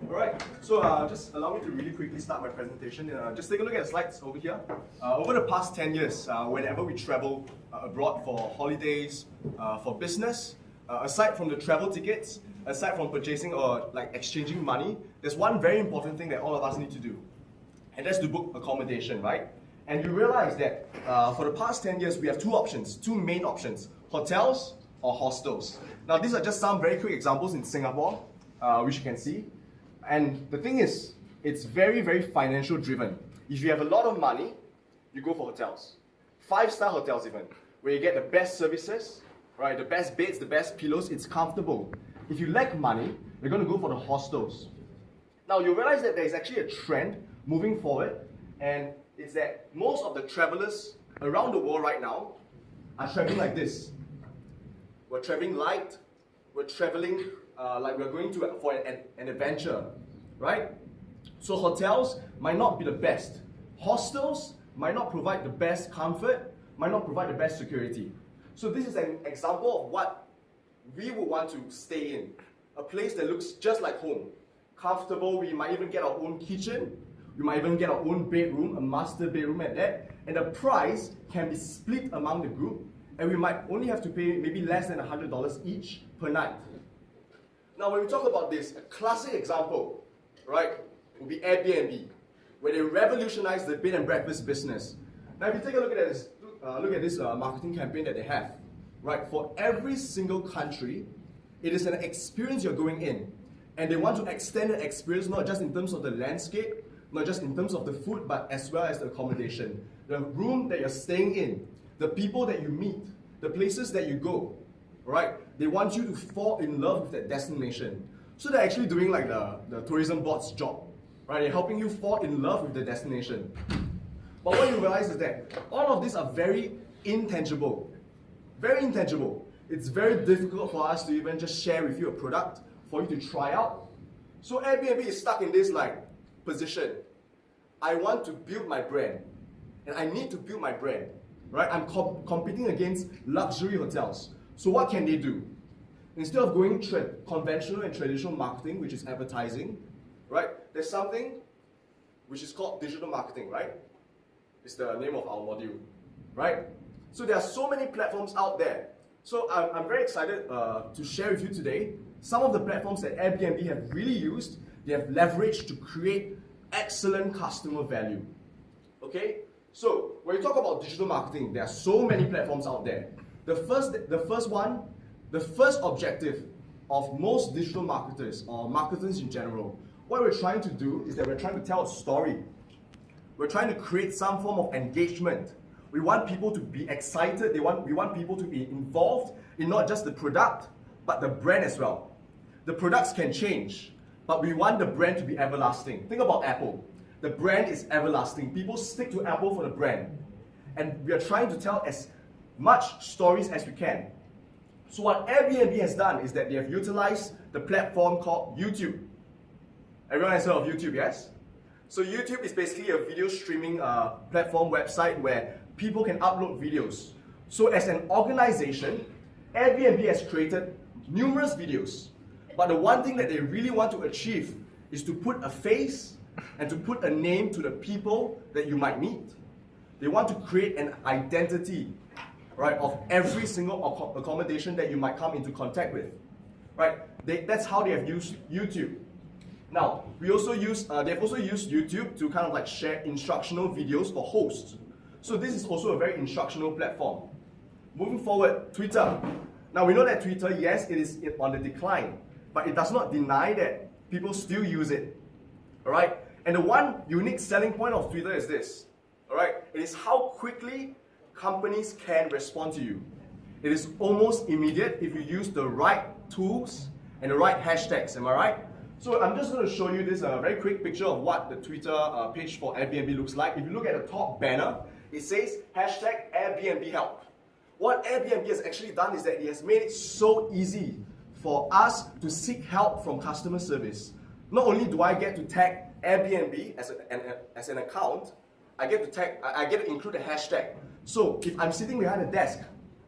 Alright, so just allow me to really quickly start my presentation. Just take a look at the slides over here. Over the past 10 years, whenever we travel abroad for holidays, for business, aside from the travel tickets, aside from purchasing or like exchanging money, there's one very important thing that all of us need to do, and that's to book accommodation, right? And you realize that for the past 10 years, we have two options, two main options, hotels or hostels. Now, these are just some very quick examples in Singapore, which you can see. And the thing is, it's very, very financial driven. If you have a lot of money, you go for hotels. 5-star hotels even, where you get the best services, right? The best beds, the best pillows, it's comfortable. If you lack money, you're going to go for the hostels. Now, you realize that there's actually a trend moving forward, and it's that most of the travelers around the world right now are traveling like this. We're traveling light, we're traveling like we're going for an adventure, right? So hotels might not be the best. Hostels might not provide the best comfort, might not provide the best security. So this is an example of what we would want to stay in. A place that looks just like home. Comfortable, we might even get our own kitchen, we might even get our own bedroom, a master bedroom at that, and the price can be split among the group, and we might only have to pay maybe less than $100 each per night. Now, when we talk about this, a classic example, right, would be Airbnb, where they revolutionized the bed and breakfast business. Now, if you take a look at this, marketing campaign that they have, right, for every single country, it is an experience you're going in, and they want to extend the experience not just in terms of the landscape, not just in terms of the food, but as well as the accommodation, the room that you're staying in, the people that you meet, the places that you go. Right? They want you to fall in love with that destination. So they're actually doing like the tourism board's job. Right? They're helping you fall in love with the destination. But what you realize is that all of these are very intangible. Very intangible. It's very difficult for us to even just share with you a product for you to try out. So Airbnb is stuck in this like position. I want to build my brand. And I need to build my brand. Right? I'm competing against luxury hotels. So what can they do? Instead of going conventional and traditional marketing, which is advertising, right? There's something which is called digital marketing, right? It's the name of our module, right? So there are so many platforms out there. So I'm very excited to share with you today some of the platforms that Airbnb have really used, they have leveraged to create excellent customer value. Okay? So when you talk about digital marketing, there are so many platforms out there. The first objective of most digital marketers or marketers in general, what we're trying to do is that we're trying to tell a story. We're trying to create some form of engagement. We want people to be excited. We want people to be involved in not just the product, but the brand as well. The products can change, but we want the brand to be everlasting. Think about Apple. The brand is everlasting. People stick to Apple for the brand. And we are trying to tell as much stories as we can. So what Airbnb has done is that they have utilized the platform called YouTube. Everyone has heard of YouTube, yes? So YouTube is basically a video streaming platform website where people can upload videos. So as an organization, Airbnb has created numerous videos. But the one thing that they really want to achieve is to put a face and to put a name to the people that you might meet. They want to create an identity, right, of every single accommodation that you might come into contact with, right? That's how they have used YouTube. Now, they've also used YouTube to kind of like share instructional videos for hosts. So this is also a very instructional platform. Moving forward, Twitter. Now we know that Twitter, yes, it is on the decline, but it does not deny that people still use it, all right? And the one unique selling point of Twitter is this, all right? It is how quickly companies can respond to you. It is almost immediate if you use the right tools and the right hashtags, am I right? So I'm just going to show you this very quick picture of what the Twitter page for Airbnb looks like. If you look at the top banner, it says hashtag Airbnb help. What Airbnb has actually done is that it has made it so easy for us to seek help from customer service. Not only do I get to tag Airbnb as an account, I get to include a hashtag. So if I'm sitting behind a desk,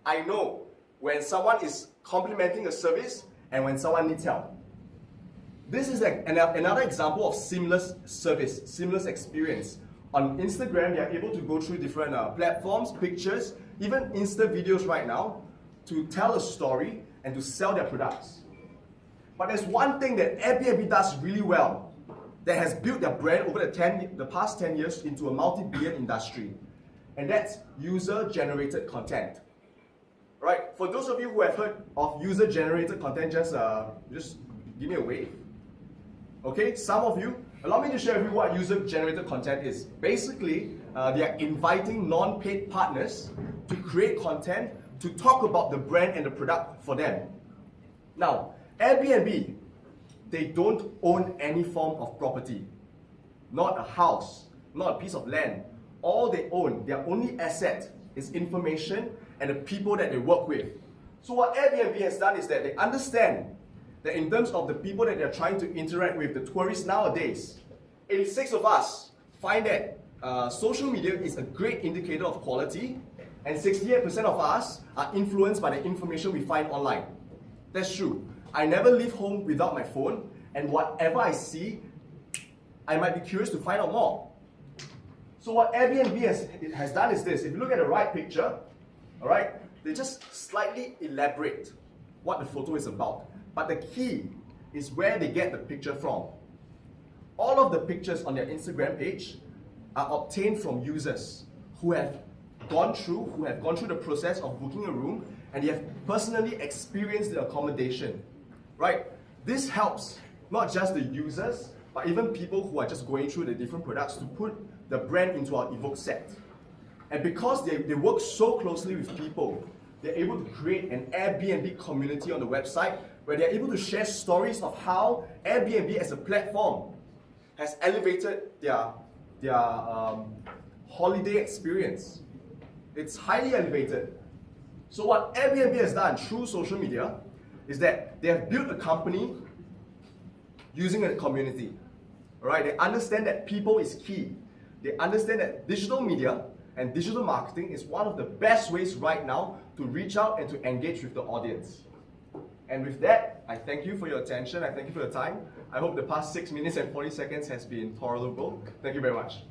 I know when someone is complimenting a service and when someone needs help. This is another example of seamless service, seamless experience. On Instagram, they are able to go through different platforms, pictures, even Insta videos right now to tell a story and to sell their products. But there's one thing that Airbnb does really well that has built their brand over the past 10 years into a multi-billion industry, and that's user-generated content. Right? For those of you who have heard of user-generated content, just give me a wave. Okay, some of you, allow me to share with you what user-generated content is. Basically, they are inviting non-paid partners to create content to talk about the brand and the product for them. Now, Airbnb, they don't own any form of property. Not a house, not a piece of land. All they own, their only asset is information and the people that they work with. So what Airbnb has done is that they understand that in terms of the people that they're trying to interact with, the tourists nowadays, 86 of us find that social media is a great indicator of quality, and 68% of us are influenced by the information we find online. That's true. I never leave home without my phone, and whatever I see, I might be curious to find out more. So what Airbnb has done is this. If you look at the right picture, all right, they just slightly elaborate what the photo is about. But the key is where they get the picture from. All of the pictures on their Instagram page are obtained from users who have gone through the process of booking a room, and they have personally experienced the accommodation. Right? This helps not just the users, but even people who are just going through the different products to put the brand into our Evoke set. And because they work so closely with people, they're able to create an Airbnb community on the website where they're able to share stories of how Airbnb as a platform has elevated their holiday experience. It's highly elevated. So what Airbnb has done through social media is that they have built a company using a community. All right? They understand that people is key. They understand that digital media and digital marketing is one of the best ways right now to reach out and to engage with the audience. And with that, I thank you for your attention. I thank you for your time. I hope the past 6 minutes and 40 seconds has been tolerable. Thank you very much.